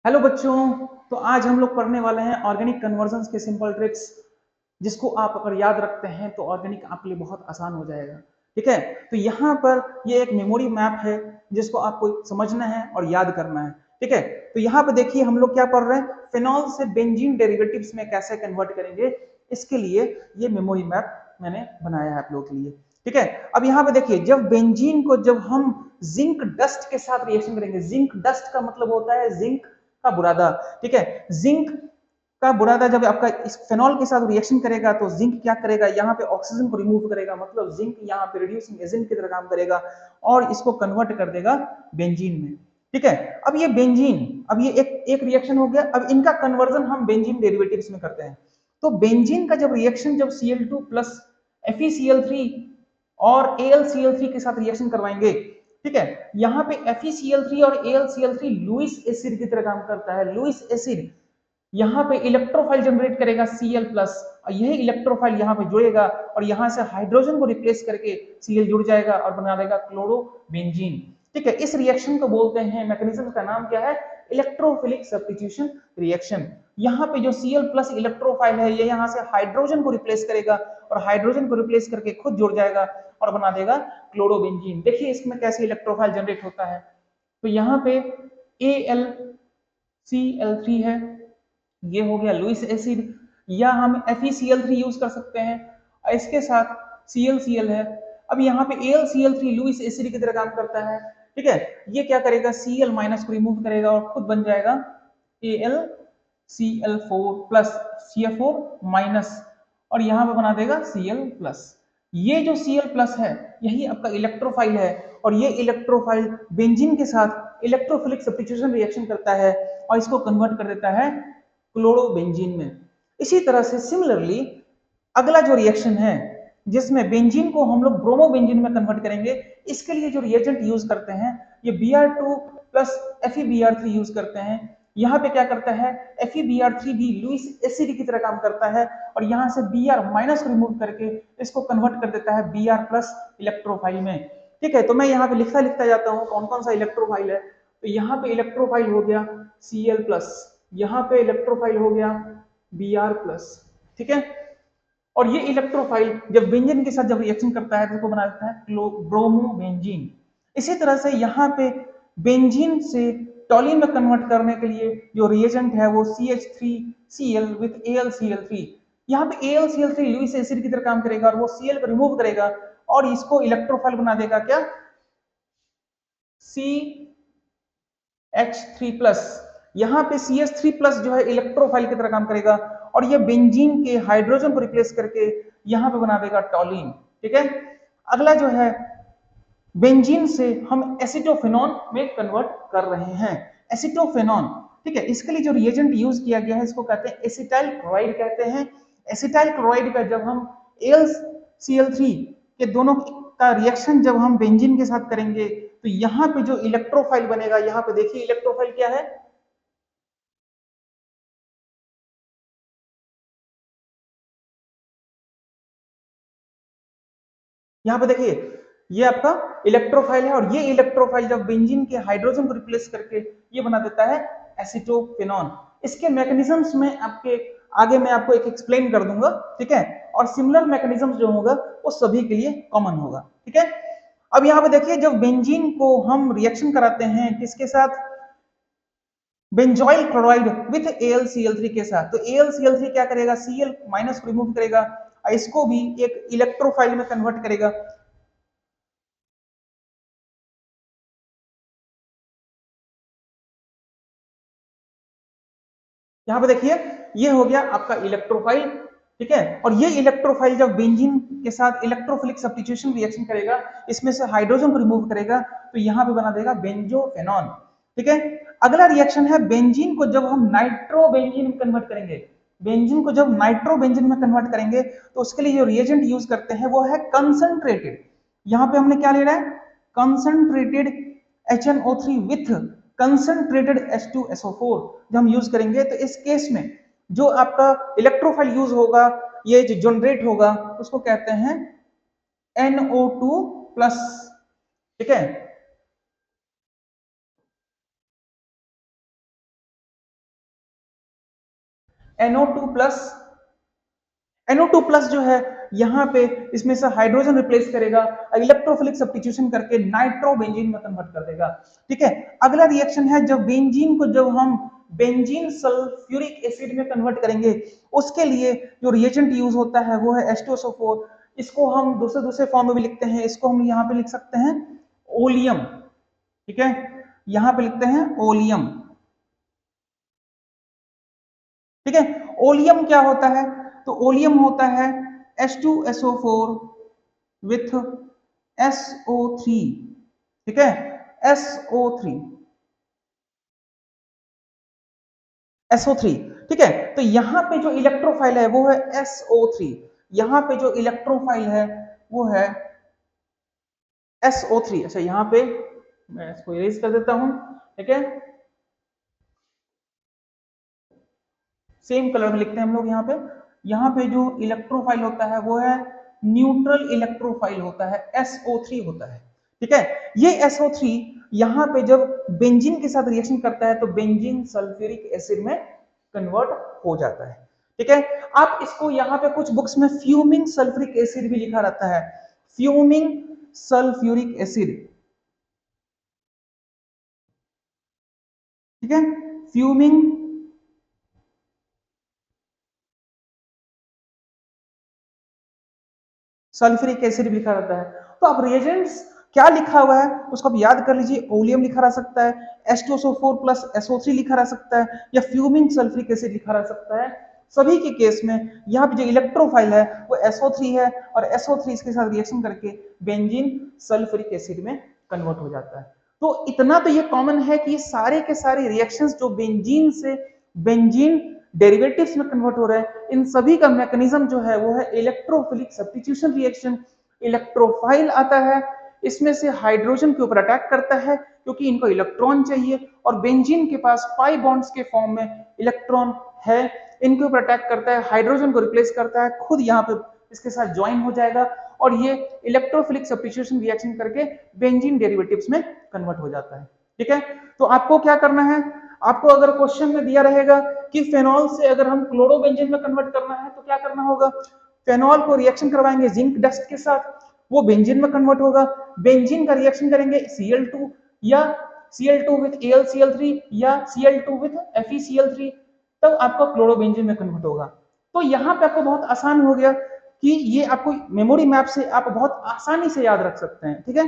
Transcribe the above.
Hello बच्चों। तो आज हम लोग पढ़ने वाले हैं ऑर्गेनिक कन्वर्जन्स के सिंपल ट्रिक्स, जिसको आप अगर याद रखते हैं तो ऑर्गेनिक आपके लिए बहुत आसान हो जाएगा। ठीक है। तो यहाँ पर ये एक मेमोरी मैप है जिसको आपको समझना है और याद करना है। ठीक है। तो यहाँ पे देखिए हम लोग क्या पढ़ रहे हैं, फिनॉल से बेंजीन डेरिवेटिव्स में कैसे कन्वर्ट करेंगे, इसके लिए ये मेमोरी मैप मैंने बनाया है आप लोगों के लिए। ठीक है। अब यहाँ पे देखिए, जब बेंजीन को जब हम जिंक डस्ट के साथ रिएक्शन करेंगे, जिंक डस्ट का मतलब होता है जिंक का बुरादा। ठीक है। जिंक का बुरादा जब आपका इस फेनॉल के साथ रिएक्शन करेगा तो जिंक क्या करेगा, यहाँ पे ऑक्सीजन को रिमूव करेगा, मतलब जिंक यहाँ पे रिड्यूसिंग एजेंट की तरह काम करेगा और इसको कन्वर्ट कर देगा बेंजीन में। ठीक है। अब ये बेंजीन, अब ये एक रिएक्शन हो गया। अब इनका कन्वर्जन हम बेंजीन डेरिवेटिव्स में करते हैं। तो बेंजीन का जब रिएक्शन, जब Cl2 प्लस FeCl3 और AlCl3 के साथ रिएक्शन करवाएंगे, ठीक है, यहाँ पे FeCl3 और AlCl3 लुईस एसिड की तरह काम करता है। लुईस एसिड यहाँ पे इलेक्ट्रोफाइल जनरेट करेगा Cl प्लस, और यही इलेक्ट्रोफाइल यहाँ पे जुड़ेगा और यहाँ से हाइड्रोजन को रिप्लेस करके Cl जुड़ जाएगा और बना देगा क्लोरोबेंजीन। ठीक है। इस रिएक्शन को बोलते हैं, मैकेनिज्म का नाम क्या है, इलेक्ट्रोफिलिक सब्स्टिट्यूशन रिएक्शन। यहाँ पे जो Cl प्लस इलेक्ट्रोफाइल है ये यहाँ से हाइड्रोजन को रिप्लेस करेगा और हाइड्रोजन को रिप्लेस करके खुद जुड़ जाएगा और बना देगा क्लोरोबेंजीन। देखिए इसमें कैसे इलेक्ट्रोफाइल जनरेट होता है। तो यहाँ पे AlCl3 है, ये हो गया लुईस एसिड, या हम FeCl3 यूज कर सकते हैं और इसके साथ ClCl है। अब यहाँ पे AlCl3 लुईस एसिड की तरह काम करता है। ठीक है। ये क्या करेगा, Cl माइनस को रिमूव करेगा और खुद बन जाएगा AlCl4 प्लस CF4 माइनस, और यहाँ पे बना देगा Cl प्लस। ये जो Cl प्लस है यही आपका इलेक्ट्रोफाइल है और ये इलेक्ट्रोफाइल बेंजीन के साथ इलेक्ट्रोफिलिक सब्स्टिट्यूशन रिएक्शन करता है और इसको कन्वर्ट कर देता है क्लोरोबेंजीन में। इसी तरह से सिमिलरली अगला जो रिएक्शन है जिसमें बेंजीन को हम लोग ब्रोमोबेंजीन में कन्वर्ट करेंगे, इसके लिए जो रिएजेंट यूज करते हैं ये Br2 प्लस FeBr3 यूज करते हैं। यहाँ पे क्या करता है, FeBr3 भी लुईस एसिड की तरह काम करता है और यहाँ से Br माइनस को रिमूव करके इसको कन्वर्ट कर देता है Br प्लस इलेक्ट्रोफाइल में। ठीक है। तो मैं यहाँ पे लिखता लिखता जाता हूँ कौन कौन सा इलेक्ट्रोफाइल है। तो यहाँ पे इलेक्ट्रोफाइल हो गया Cl प्लस, यहाँ पे इलेक्ट्रोफाइल हो गया Br प्लस। ठीक है। और ये इलेक्ट्रोफाइल जब बेंजीन के साथ जब रिएक्शन करता है तो इसको बना देता है ब्रोमोबेंजीन। इसी तरह से यहाँ पे बेंजीन से टॉलिन में कन्वर्ट करने के लिए जो रिएजेंट है वो CH3Cl विथ AlCl3। यहाँ पे AlCl3 लुईस एसिड की तरह काम करेगा और वो Cl को रिमूव करेगा और इसको इलेक्ट्रोफाइल बना देगा क्या, CH3 प्लस। यहाँ पे CH3 प्लस जो है इलेक्ट्रोफाइल की तरह काम करेगा और ये बेंजीन के हाइड्रोजन को रिप्लेस करके यहाँ पे बना देगा टॉलिन। ठीक है। अगला जो है, बेंजीन से हम एसिटोफेनॉन में कन्वर्ट कर रहे हैं। एसिटोफेनॉन, ठीक है, इसके लिए जो रिएजेंट यूज किया गया है इसको कहते हैं एसिटाइल क्लोराइड कहते हैं। एसिटाइल क्लोराइड का जब हम AlCl3 के दोनों का रिएक्शन जब हम बेंजीन के साथ करेंगे तो यहाँ पे जो इलेक्ट्रोफाइल बनेगा, यहाँ पे देखिए इलेक्ट्रोफाइल क्या है, यहाँ पे देखिए ये आपका इलेक्ट्रोफाइल है और ये इलेक्ट्रोफाइल जब बेंजीन के हाइड्रोजन को रिप्लेस करके ये बना देता है एसिटोफेनॉन। इसके मैकेनिज्म्स में आपके आगे मैं आपको एक एक्सप्लेन कर दूंगा। ठीक है। और सिमिलर मैकेनिज्म्स जो होगा वो सभी के लिए कॉमन होगा। ठीक है। अब यहाँ पे देखिए जब बेंजीन को हम रिएक्शन कराते हैं किसके साथ, बेंजोइल क्लोराइड विथ AlCl3 के साथ, तो AlCl3 क्या करेगा, Cl माइनस को रिमूव करेगा, इसको भी एक इलेक्ट्रोफाइल में कन्वर्ट करेगा। यहाँ पे देखिए ये हो गया आपका इलेक्ट्रोफाइल। ठीक है। और ये इलेक्ट्रोफाइल जब बेंजीन के साथ इलेक्ट्रोफिलिक सब्स्टिट्यूशन रिएक्शन करेगा, इसमें से हाइड्रोजन को रिमूव करेगा तो यहाँ पे बना देगा बेंजोफेनॉन। ठीक है। अगला रिएक्शन है बेंजीन को जब हम नाइट्रोबेंजीन में कन्वर्ट करेंगे। बेंजीन को जब नाइट्रोबेंजीन में कन्वर्ट करेंगे तो उसके लिए जो रिएजेंट यूज करते हैं वो है कंसंट्रेटेड। यहाँ पे हमने क्या ले रहा है, concentrated HNO3 with concentrated H2SO4 जो हम यूज करेंगे। तो इस केस में जो आपका इलेक्ट्रोफाइल यूज होगा, ये जो जनरेट होगा उसको कहते हैं NO2 प्लस। ठीक है। NO2 प्लस, NO2 प्लस जो है यहाँ पे इसमें से हाइड्रोजन रिप्लेस करेगा, इलेक्ट्रोफिलिक सब्स्टिट्यूशन करके नाइट्रोबेंजीन में कन्वर्ट कर देगा। ठीक है, अगला रिएक्शन है जब बेंजीन को जब हम बेंजीन सल्फ्यूरिक एसिड में कन्वर्ट करेंगे, उसके लिए जो रिएजेंट यूज होता है वो है H2SO4। इसको हम दूसरे फॉर्म में भी लिखते हैं, इसको हम यहाँ पे लिख सकते हैं ओलियम। ठीक है, यहाँ पे लिखते हैं ओलियम। ठीक है, ओलियम क्या होता है? तो ओलियम होता है H2SO4 विथ SO3। ठीक है, SO3, SO3। ठीक है, तो यहां पे जो इलेक्ट्रोफाइल है वो है SO3, यहां पे जो इलेक्ट्रोफाइल है वो है SO3। अच्छा, यहां पे मैं इसको इरेज कर देता हूं। ठीक है, सेम कलर में लिखते हैं हम लोग यहाँ पे जो इलेक्ट्रोफाइल होता है वो है न्यूट्रल इलेक्ट्रोफाइल होता है, SO3 होता है। ठीक है, ये SO3 यहाँ पे जब बेंजीन के साथ रिएक्शन करता है तो बेंजीन सल्फ्यूरिक एसिड में कन्वर्ट हो जाता है। ठीक है, आप इसको यहाँ पे कुछ बुक्स में फ्यूमिंग सल्फ्यूरिक एसिड भी लिखा रहता है, फ्यूमिंग सल्फ्यूरिक एसिड। ठीक है, फ्यूमिंग सल्फ्यूरिक एसिड भी लिखा रहता है। तो आप रिएजेंट्स क्या लिखा हुआ है उसको आप याद कर लीजिए, ओलियम लिखा रह सकता है, H2SO4 प्लस SO3 लिखा रह सकता है, या फ्यूमिंग सल्फ्यूरिक एसिड लिखा रह सकता है। सभी के केस में यहाँ पे जो इलेक्ट्रोफाइल है वो SO3 है, और SO3 इसके साथ रिएक्शन करके बेंजीन सल्फ्यूरिक एसिड में कन्वर्ट हो जाता है। तो इतना तो ये कॉमन है कि सारे के सारे रिएक्शंस जो बेंजीन से बेंजीन डेरिवेटिव्स में कन्वर्ट हो रहे हैं, इन सभी का मैकेनिज्म जो है वो है इलेक्ट्रोफिलिक सब्स्टिट्यूशन रिएक्शन। इलेक्ट्रोफाइल आता है, इसमें से हाइड्रोजन के ऊपर अटैक करता है क्योंकि इनको इलेक्ट्रॉन चाहिए, और बेंजीन के पास पाई बॉन्ड्स के फॉर्म में इलेक्ट्रॉन है, इनके ऊपर अटैक करता है, हाइड्रोजन को रिप्लेस करता है, खुद यहाँ पे इसके साथ ज्वाइन हो जाएगा, और ये इलेक्ट्रोफिलिक सब्स्टिट्यूशन रिएक्शन करके बेंजीन डेरिवेटिव्स में कन्वर्ट हो जाता है। ठीक है, तो आपको क्या करना है, आपको अगर क्वेश्चन में दिया रहेगा कि फेनॉल से अगर हम क्लोरोबेंजीन में कन्वर्ट करना है तो क्या करना होगा, फेनॉल को रिएक्शन करवाएंगे जिंक डस्ट के साथ, वो बेंजीन में कन्वर्ट होगा, बेंजीन का रिएक्शन करेंगे Cl2 या Cl2 विद AlCl3 या Cl2 विद FeCl3, तब आपका क्लोरोबेंजीन में कन्वर्ट होगा। तो यहाँ पे आपको बहुत आसान हो गया कि ये आपको मेमोरी मैप से आप बहुत आसानी से याद रख सकते हैं। ठीक है।